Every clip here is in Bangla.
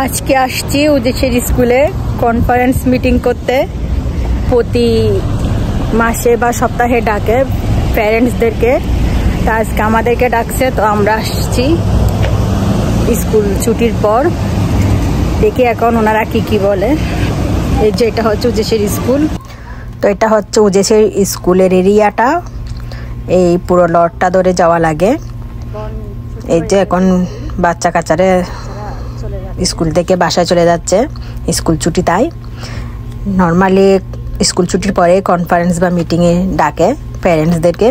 আজকে আসছি উদেশের স্কুলে কনফারেন্স মিটিং করতে। প্রতি মাসে বা সপ্তাহে ডাকে প্যারেন্টসদেরকে, তা আজকে আমাদেরকে ডাকছে, তো আমরা আসছি স্কুল ছুটির পর। দেখি এখন ওনারা কি বলে। এই যে এটা হচ্ছে উদেশের স্কুল, তো এটা হচ্ছে উদেশের স্কুলের এরিয়াটা। এই পুরো লটটা ধরে যাওয়া লাগে। এই যে এখন বাচ্চা কাচ্চারে স্কুল থেকে বাসায় চলে যাচ্ছে, স্কুল ছুটি। তাই নর্মালি স্কুল ছুটির পরে কনফারেন্স বা মিটিংয়ে ডাকে প্যারেন্টসদেরকে।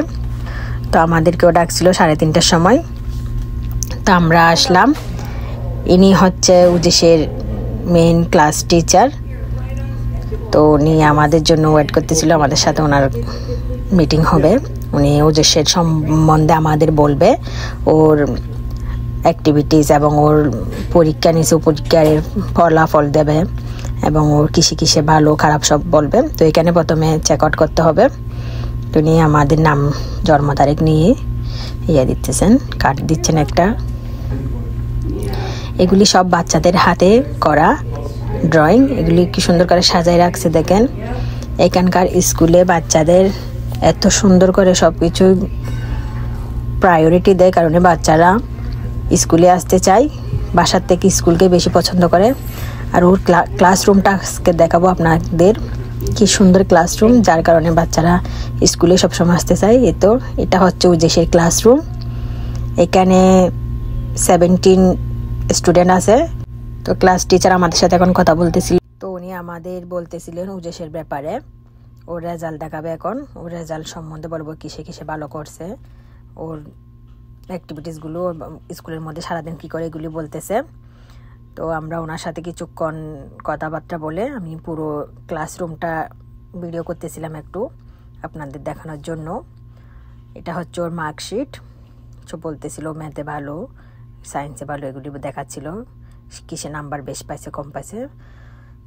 তো আমাদেরকেও ডাকছিল 3:30টার সময়, তো আমরা আসলাম। ইনি হচ্ছে উদেশের মেইন ক্লাস টিচার, তো উনি আমাদের জন্য ওয়েট করতেছিল। আমাদের সাথে ওনার মিটিং হবে। উনি উদেশের সম্বন্ধে আমাদের বলবে, ওর অ্যাক্টিভিটিস এবং ওর পরীক্ষা নিচে পরীক্ষার ফলাফল দেবে এবং ওর কিসে ভালো খারাপ সব বলবে। তো এখানে প্রথমে চেক আউট করতে হবে। তো উনি আমাদের নাম জন্ম তারিখ নিয়ে দিতেছেন, কার্ড দিচ্ছেন একটা। এগুলি সব বাচ্চাদের হাতে করা ড্রয়িং, এগুলি কি সুন্দর করে সাজায় রাখছে দেখেন। এখানকার স্কুলে বাচ্চাদের এত সুন্দর করে সব কিছু প্রায়োরিটি দেয়, কারণে বাচ্চারা স্কুলে আসতে চায়, বাসার থেকে স্কুলকে বেশি পছন্দ করে। আর ওর ক্লাসরুমটা আজকে দেখাবো আপনাদের, কি সুন্দর ক্লাসরুম, যার কারণে বাচ্চারা স্কুলে সবসময় আসতে চায়। এটা হচ্ছে উদেশের ক্লাসরুম। এখানে 17 স্টুডেন্ট আছে। তো ক্লাস টিচার আমাদের সাথে এখন কথা বলতেছিল। তো উনি আমাদের বলতেছিলেন উদেশের ব্যাপারে। ওর রেজাল্ট দেখাবে এখন, ওর রেজাল্ট সম্বন্ধে বলবো কিসে ভালো করছে, ওর অ্যাক্টিভিটিসগুলো স্কুলের মধ্যে সারাদিন কী করে এগুলি বলতেছে। তো আমরা ওনার সাথে কিছুক্ষণ কথাবার্তা বলে আমি পুরো ক্লাসরুমটা ভিডিও করতেছিলাম একটু আপনাদের দেখানোর জন্য। এটা হচ্ছে ওর মার্কশিট, সব বলতেছিল ম্যাথে ভালো, সায়েন্সে ভালো, এগুলি দেখাচ্ছিল কিসে নাম্বার বেশি পাইছে কম পাইছে।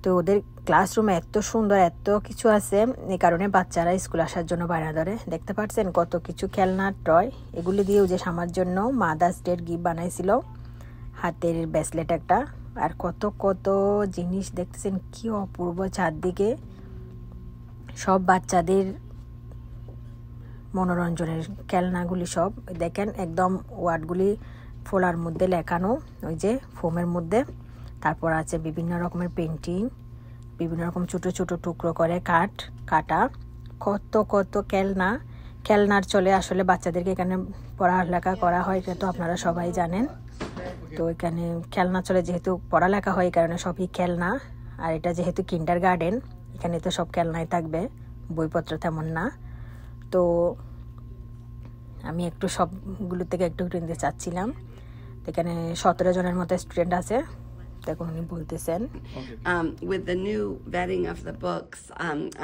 তো ওদের ক্লাসরুমে এত সুন্দর এত কিছু আছে, এই কারণে বাচ্চারা স্কুল আসার জন্য বায়না ধরে। দেখতে পাচ্ছেন কত কিছু খেলনা টয়, এগুলি দিয়ে যে আমার জন্য মাদার্স ডের গিফট বানাইছিল, হাতের ব্রেসলেট একটা, আর কত জিনিস দেখতেছেন কি অপূর্ব। চারদিকে সব বাচ্চাদের মনোরঞ্জনের খেলনাগুলি সব দেখেন, একদম ওয়ার্ডগুলি ফোলার মধ্যে লেখানো, ওই যে ফোমের মধ্যে। তারপর আছে বিভিন্ন রকমের পেন্টিং, বিভিন্ন রকম ছোট ছোট টুকরো করে কাটা, কত খেলনার চলে। আসলে বাচ্চাদেরকে এখানে পড়ালেখা করা হয়, এটা তো আপনারা সবাই জানেন। তো এখানে খেলনা চলে, যেহেতু পড়ালেখা হয় এই কারণে সবই খেলনা। আর এটা যেহেতু কিন্ডার গার্ডেন, এখানে তো সব খেলনাই থাকবে, বইপত্র তেমন না। তো আমি একটু সবগুলো থেকে একটু নিতে চাচ্ছিলাম। এখানে 17 জনের মতো স্টুডেন্ট আছে। দেখুন উনি বলতেছেন, with the new vetting of the books,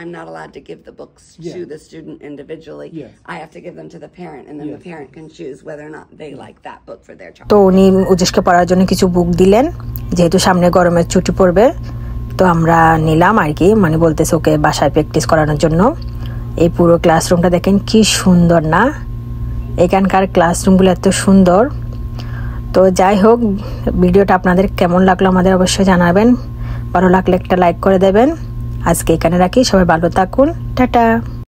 I'm not allowed to give the books to the student individually. I have to give them to the parent, and then the parent can choose whether or not they like that book for their child. তো উনি উদেশকে পড়ার জন্য কিছু বুক দিলেন, যেহেতু সামনে গরমের ছুটি পড়বে, তো আমরা নিলাম আর কি, মানে বলতেছে ওকে বাসায় প্র্যাকটিস করানোর জন্য। এই পুরো ক্লাসরুমটা দেখেন কি সুন্দর না, এখানকার ক্লাসরুমগুলো এত সুন্দর। তো যাই হোক, ভিডিওটা আপনাদের কেমন লাগলো আমাদের অবশ্যই জানাবেন। ভালো লাগলে একটা লাইক করে দেবেন। আজকে এখানে রাখি, সবাই ভালো থাকুন, টাটা।